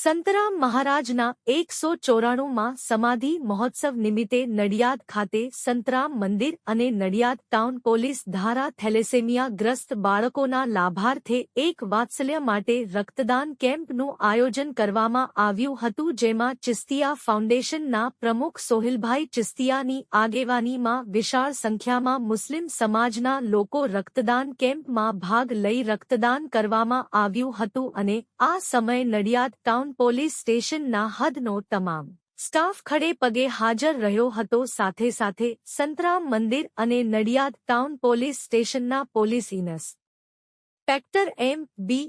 સંતરામ મહારાજના 194માં સમાધિ મહોત્સવ નિમિત્તે નડિયાદ ખાતે સંતરામ મંદિર અને નડિયાદ ટાઉન પોલીસ દ્વારા થેલેસેમિયા ગ્રસ્ત બાળકોના લાભાર્થે એક વાત્સલ્ય માટે રક્તદાન કેમ્પનું આયોજન કરવામાં આવ્યું હતું, જેમાં ચિસ્તિયા ફાઉન્ડેશનના પ્રમુખ સોહિલભાઈ ચિસ્તિયાની આગેવાનીમાં વિશાળ સંખ્યામાં મુસ્લિમ સમાજના લોકો રક્તદાન કેમ્પમાં ભાગ લઈ રક્તદાન કરવામાં આવ્યું હતું અને આ સમયે નડિયાદ ટાઉન પોલીસ સ્ટેશનના હદનો તમામ સ્ટાફ ખડે પગે હાજર રહ્યો હતો। સાથે સાથે સંતરામ મંદિર અને નડિયાદ ટાઉન પોલીસ સ્ટેશનના પોલીસ ઇન્સ્પેક્ટર એમ.બી.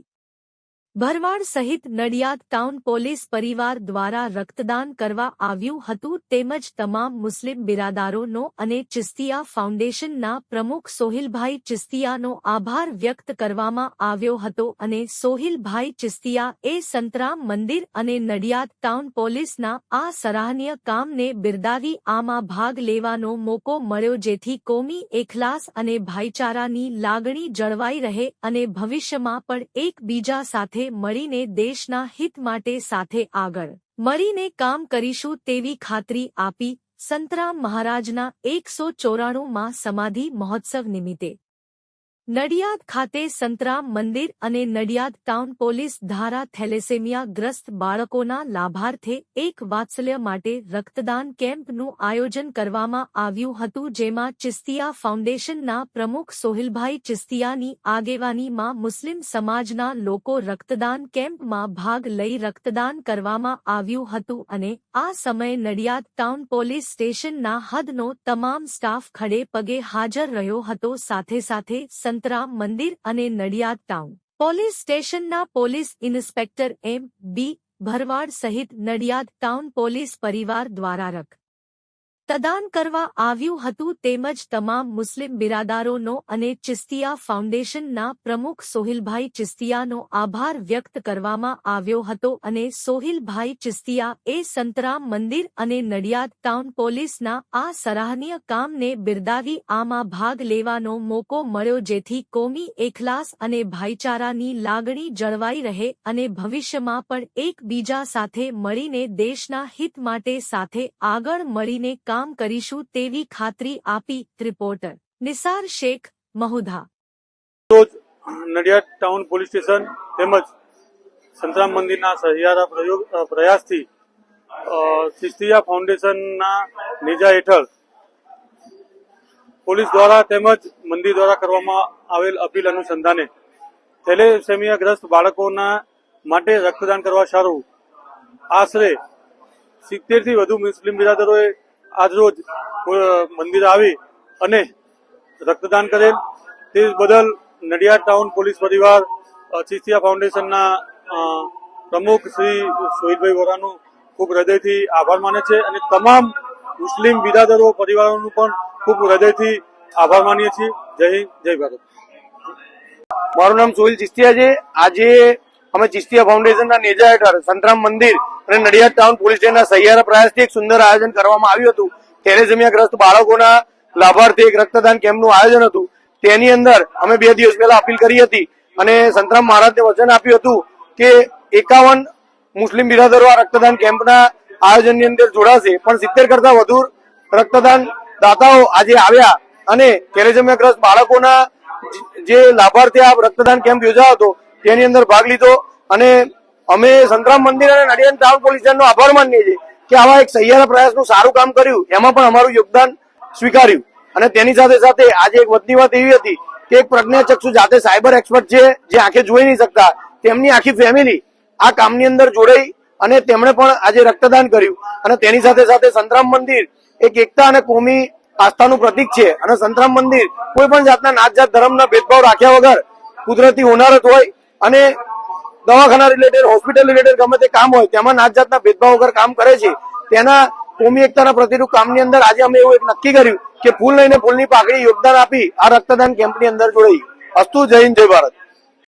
ભરવાડ સહિત નડિયાદ ટાઉન પોલીસ પરિવાર દ્વારા રક્તદાન કરવા આવ્યું હતું, તેમજ તમામ મુસ્લિમ બિરાદારોનો અને ચિસ્તિયા ફાઉન્ડેશનના પ્રમુખ સોહિલભાઈ ચિસ્તિયાનો આભાર વ્યક્ત કરવામાં આવ્યો હતો અને સોહિલભાઈ ચિસ્તિયા એ સંતરામ મંદિર અને નડિયાદ ટાઉન પોલીસના આ સરાહનીય કામને બિરદાવી આમાં ભાગ લેવાનો મોકો મળ્યો, જેથી કોમી એખલાસ અને ભાઈચારાની લાગણી જળવાઈ રહે અને ભવિષ્યમાં પણ એકબીજા સાથે મળીને દેશના હિત માટે સાથે આગળ મળીને કામ કરીશું તેવી ખાતરી આપી સંતરામ મહારાજના 194માં સમાધિ મહોત્સવ નિમિત્તે નડિયાદ ખાતે સંતરામ મંદિર અને નડિયાદ ટાઉન પોલીસ દ્વારા થેલેસેમિયા ગ્રસ્ત બાળકોના લાભાર્થે એક વાત્સલ્ય માટે રક્તદાન કેમ્પનું આયોજન કરવામાં આવ્યું હતું, જેમાં ચિસ્તિયા ફાઉન્ડેશનના પ્રમુખ સોહિલભાઈ ચિસ્તિયાની આગેવાનીમાં મુસ્લિમ સમાજના લોકો રક્તદાન કેમ્પમાં ભાગ લઈ રક્તદાન કરવામાં આવ્યું હતું અને આ સમયે નડિયાદ ટાઉન પોલીસ સ્ટેશનના હદનો તમામ સ્ટાફ ખડે પગે હાજર રહ્યો હતો। સાથે સાથે સંતરામ મંદિર અને નડિયાદ ટાઉન પોલીસ સ્ટેશનના પોલીસ ઇન્સ્પેક્ટર એમ.બી. ભરવાડ સહિત નડિયાદ ટાઉન પોલીસ પરિવાર દ્વારા રક્તદાન કરવા આવ્યું હતું, તેમજ તમામ મુસ્લિમ બિરાદારોનો અને ચિસ્તિયા ફાઉન્ડેશનના પ્રમુખ સોહિલભાઈ ચિસ્તિયાનો આભાર વ્યક્ત કરવામાં આવ્યો હતો અને સોહિલભાઈ ચિસ્તિયા એ સંતરામ મંદિર અને નડિયાદ ટાઉન પોલીસના આ સરાહનીય કામને બિરદાવી આમાં ભાગ લેવાનો મોકો મળ્યો, જેથી કોમી એખલાસ અને ભાઈચારાની લાગણી જળવાઈ રહે અને ભવિષ્યમાં પણ એકબીજા સાથે મળીને દેશના હિત માટે સાથે આગળ મળીને કામ કરીશું તેવી ખાતરી આપી। રિપોર્ટર નિસાર શેખ મહુધા। રોજ નડિયાદ ટાઉન પોલીસ સ્ટેશન તેમજ સંતરામ મંદિરના સહિયારા પ્રયાસથી ચિસ્તિયા ફાઉન્ડેશનના નેજા હેઠળ પોલીસ દ્વારા તેમજ મંદિર દ્વારા કરવામાં આવેલ અપીલ અનુસંધાને થેલેસેમિયાગ્રસ્ત બાળકોના માટે રક્તદાન કરવા સારું આશરે 70 થી વધુ મુસ્લિમ બિરાદરોએ આજરોજ મંદિર આવી અને રક્તદાન કરેલ, તે બદલ નડિયાદ ટાઉન પોલીસ પરિવાર ચિસ્તિયા ફાઉન્ડેશનના પ્રમુખ શ્રી સોહિલભાઈ વોરાનું ખૂબ હૃદયથી આભાર માને છે અને તમામ મુસ્લિમ બિરાદરો પરિવારોનું પણ ખૂબ હૃદયથી આભાર માનીએ છીએ। જય હિન્દ, જય ભારત। મારું નામ સોહિલ ચિસ્તિયા છે। આજે અમે ચિસ્તિયા ફાઉન્ડેશનના નેજા હેઠળ સંતરામ મંદિર અને નડિયાદ ટાઉન પોલીસ સ્ટેશનના સહિયારા પ્રયાસથી એક સુંદર આયોજન કરવામાં આવ્યું હતું। થેલેસેમિયાગ્રસ્ત બાળકોના લાભાર્થે એક રક્તદાન કેમ્પનું આયોજન હતું। તેની અંદર અમે 2 દિવસ પહેલા અપીલ કરી હતી અને સંતરામ મહારાજને વચન આપ્યું હતું કે 51 મુસ્લિમ બિરાદરો આ રક્તદાન કેમ્પના આયોજનની અંદર જોડાશે, પણ 70 કરતા વધુ રક્તદાન દાતાઓ આજે આવ્યા અને થેલેસેમિયાગ્રસ્ત બાળકોના જે લાભાર્થે આ રક્તદાન કેમ્પ યોજાયો હતો તેની અંદર ભાગ લીધો અને અમે સંતરામ મંદિર અને નડિયાદ ટાઉન પોલીસ સ્ટેશનનો આભાર માનીએ છીએ કે આવા એક સહિયારા પ્રયાસનું સારું કામ કર્યું, એમાં પણ અમારું યોગદાન સ્વીકાર્યું। અને તેની સાથે સાથે આજે એક વધની વાત એવી હતી કે એક પ્રજ્ઞાચક્ષુ જાતે સાયબર એક્સપર્ટ છે, જે આંખે જોઈ નહીં શકતા, તેમની આખી ફેમિલી આ કામની અંદર જોડાઈ અને તેમણે પણ આજે રક્તદાન કર્યું। અને તેની સાથે સાથે સંતરામ મંદિર એક એકતા અને કોમી આસ્થાનું પ્રતીક છે અને સંતરામ મંદિર કોઈ પણ જાતના નાત જાત ધર્મના ભેદભાવ રાખ્યા વગર કુદરતી હોનારત હોય અને દવાખાના રિલેટેડ, હોસ્પિટલ રિલેટેડ ગમે તે કામ હોય તેમાં નાત જાતના ભેદભાવ વગર કામ કરે છે। તેના કોમી એકતાના પ્રતિરૂપ કામની અંદર આજે અમે એવું એક નક્કી કર્યું કે ફૂલ લઈને ફૂલની પાકડી યોગદાન આપી આ રક્તદાન કેમ્પની અંદર જોડાઈ। અસ્તુ, જય હિન્દ, જય ભારત।